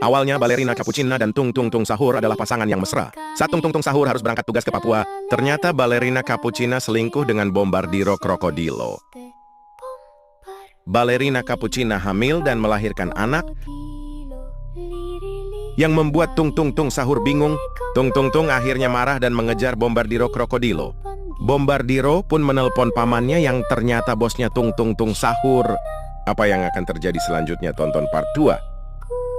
Awalnya Balerina Capuchina dan Tung Tung Tung Sahur adalah pasangan yang mesra. Saat Tung Tung Tung Sahur harus berangkat tugas ke Papua, ternyata Balerina Capuchina selingkuh dengan Bombardiro Krokodilo. Balerina Capuchina hamil dan melahirkan anak yang membuat Tung Tung Tung Sahur bingung. Tung Tung Tung akhirnya marah dan mengejar Bombardiro Krokodilo. Bombardiro pun menelpon pamannya yang ternyata bosnya Tung Tung Tung Sahur. Apa yang akan terjadi selanjutnya? Tonton part 2.